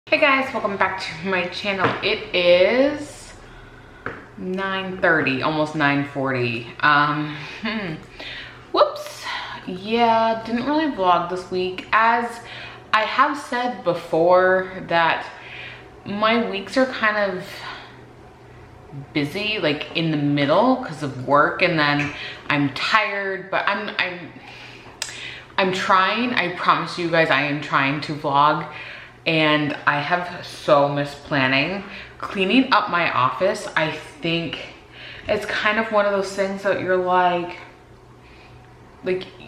Hey guys, welcome back to my channel. It is 9:30, almost 9:40. Whoops. Yeah, didn't really vlog this week. As I have said before that my weeks are kind of busy, like in the middle because of work, and then I'm tired, but I'm trying. I promise you guys I am trying to vlog. And I have so missed planning. Cleaning up my office, I think it's kind of one of those things that you're like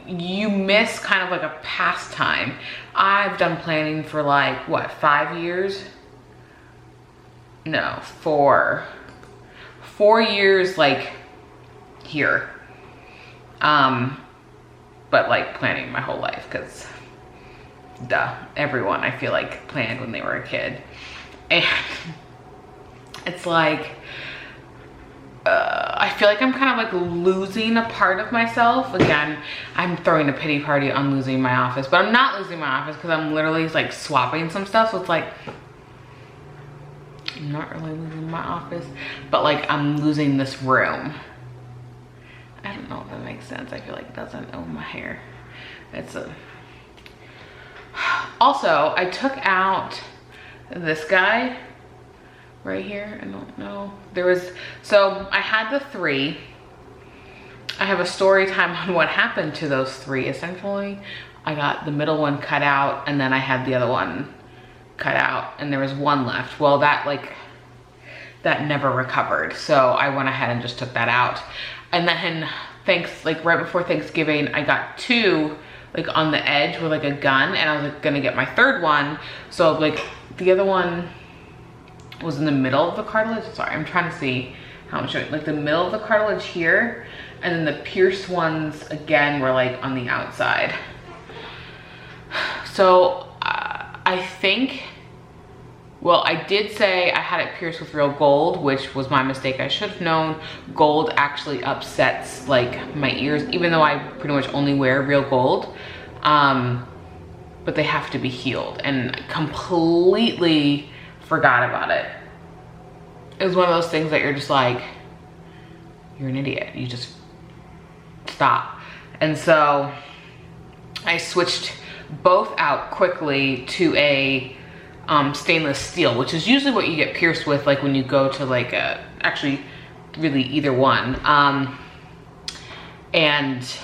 you miss kind of like a pastime. I've done planning for like, what, 5 years? No, 4 years, like here. But like planning my whole life, because duh, everyone I feel like planned when they were a kid. And it's like I feel like I'm kind of like losing a part of myself. Again, I'm throwing a pity party on losing my office, but I'm not losing my office because I'm literally like swapping some stuff. So it's like I'm not really losing my office, but like I'm losing this room. I don't know if that makes sense. I feel like it doesn't. Oh, my hair. It's a Also, I took out this guy right here. I don't know. So I had the 3. I have a story time on what happened to those 3. Essentially, I got the middle one cut out, and then I had the other one cut out, and there was 1 left. Well, that never recovered. So I went ahead and just took that out. And then right before Thanksgiving, I got 2 like on the edge with like a gun, and I was like gonna get my 3rd one. So like the other one was in the middle of the cartilage. Sorry, I'm trying to see how I'm showing. Like the middle of the cartilage here, and then the pierced ones again were like on the outside. So I think, well, I did say I had it pierced with real gold, which was my mistake. I should have known gold actually upsets like my ears, even though I pretty much only wear real gold. But they have to be healed, and completely forgot about it. It was one of those things that you're just like, you're an idiot. You just stop. And so I switched both out quickly to a stainless steel, which is usually what you get pierced with, like when you go to like actually really either one. And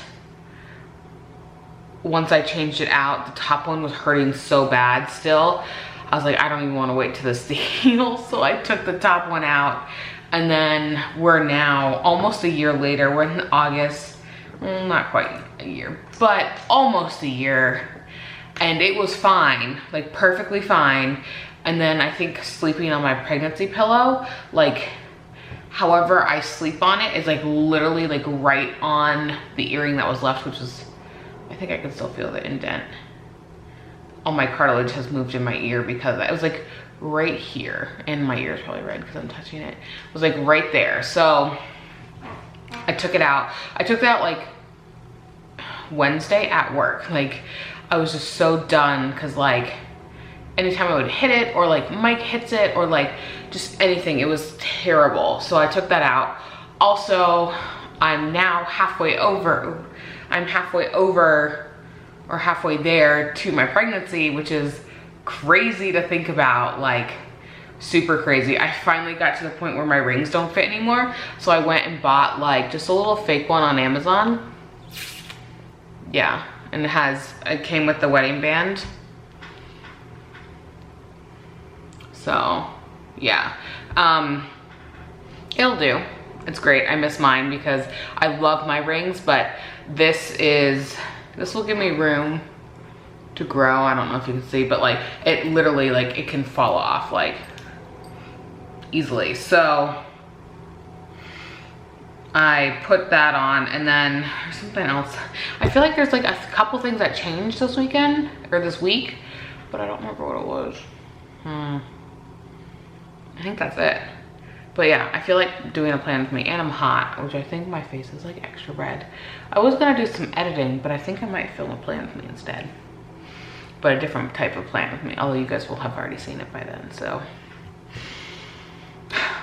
once I changed it out, the top one was hurting so bad still. I was like, I don't even want to wait till this heals. So I took the top one out, and then we're now almost a year later. We're in August, not quite a year, but almost a year. And it was fine, like perfectly fine. And then I think sleeping on my pregnancy pillow, like however I sleep on it is like literally like right on the earring that was left, which was, I think I can still feel the indent. All my cartilage has moved in my ear because it was like right here, and my ear is probably red because I'm touching it. It was like right there. So I took it out. I took it out like Wednesday at work. Like I was just so done, because like anytime I would hit it, or like Mike hits it, or like just anything, it was terrible. So I took that out. Also, I'm now halfway over or halfway there to my pregnancy, which is crazy to think about, like super crazy. I finally got to the point where my rings don't fit anymore. So I went and bought like just a little fake one on Amazon. Yeah. And it came with the wedding band. So yeah, it'll do. It's great. I miss mine because I love my rings, but this will give me room to grow. I don't know if you can see, but like it literally, like it can fall off like easily. So I put that on, and then something else. I feel like there's like a couple things that changed this weekend or this week, but I don't remember what it was. I think that's it. But yeah, I feel like doing a plan with me, and I'm hot, which I think my face is like extra red. I was gonna do some editing, but I think I might film a plan with me instead. but a different type of plan with me. Although you guys will have already seen it by then, so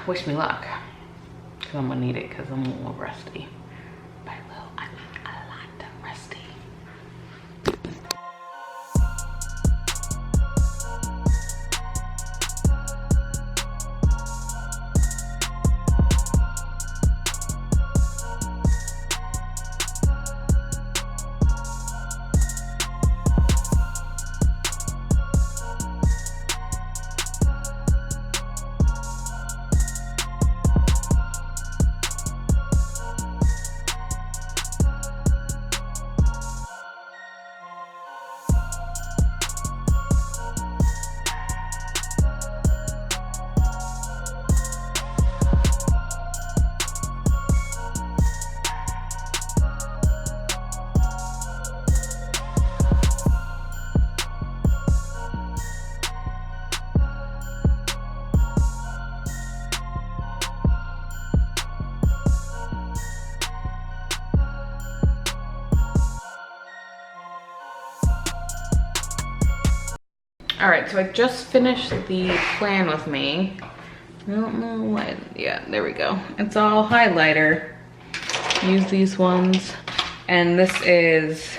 wish me luck. Cause I'm gonna need it because I'm a little rusty. By a little, I mean a lot rusty. All right, so I just finished the plan with me. I don't know why, yeah, there we go. It's all highlighter. Use these ones. And this is,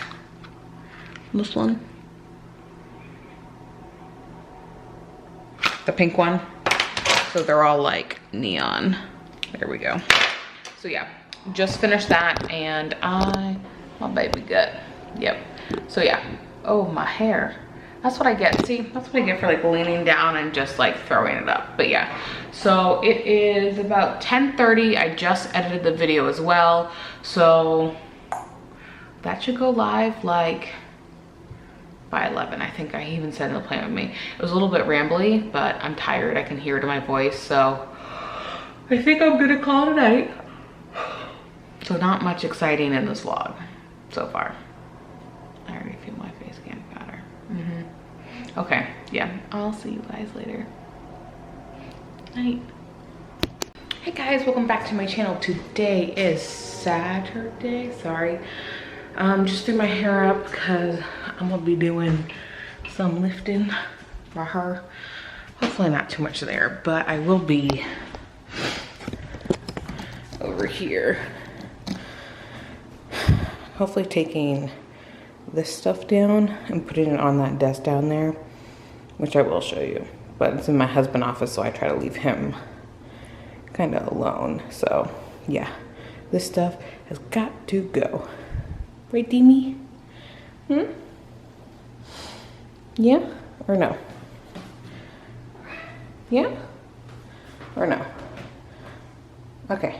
this one? The pink one. So they're all like neon. There we go. So yeah, just finished that and my baby gut. Yep. So yeah, oh, my hair. That's what I get. See, that's what I get for like leaning down and just like throwing it up. But yeah, so it is about 10:30. I just edited the video as well. So that should go live like by 11. I think I even said in the plan with me. It was a little bit rambly, but I'm tired. I can hear it in my voice. So I think I'm gonna call it a night. So not much exciting in this vlog so far. I already feel my face getting fatter. Okay, yeah, I'll see you guys later. Night. Hey guys, welcome back to my channel. Today is Saturday, sorry. Just threw my hair up because I'm gonna be doing some lifting for her. Hopefully not too much there, but I will be over here. Hopefully taking this stuff down and putting it on that desk down there, which I will show you. But it's in my husband's office, so I try to leave him kind of alone. So yeah, this stuff has got to go. Right, Demi? Yeah or no? Yeah or no? Okay,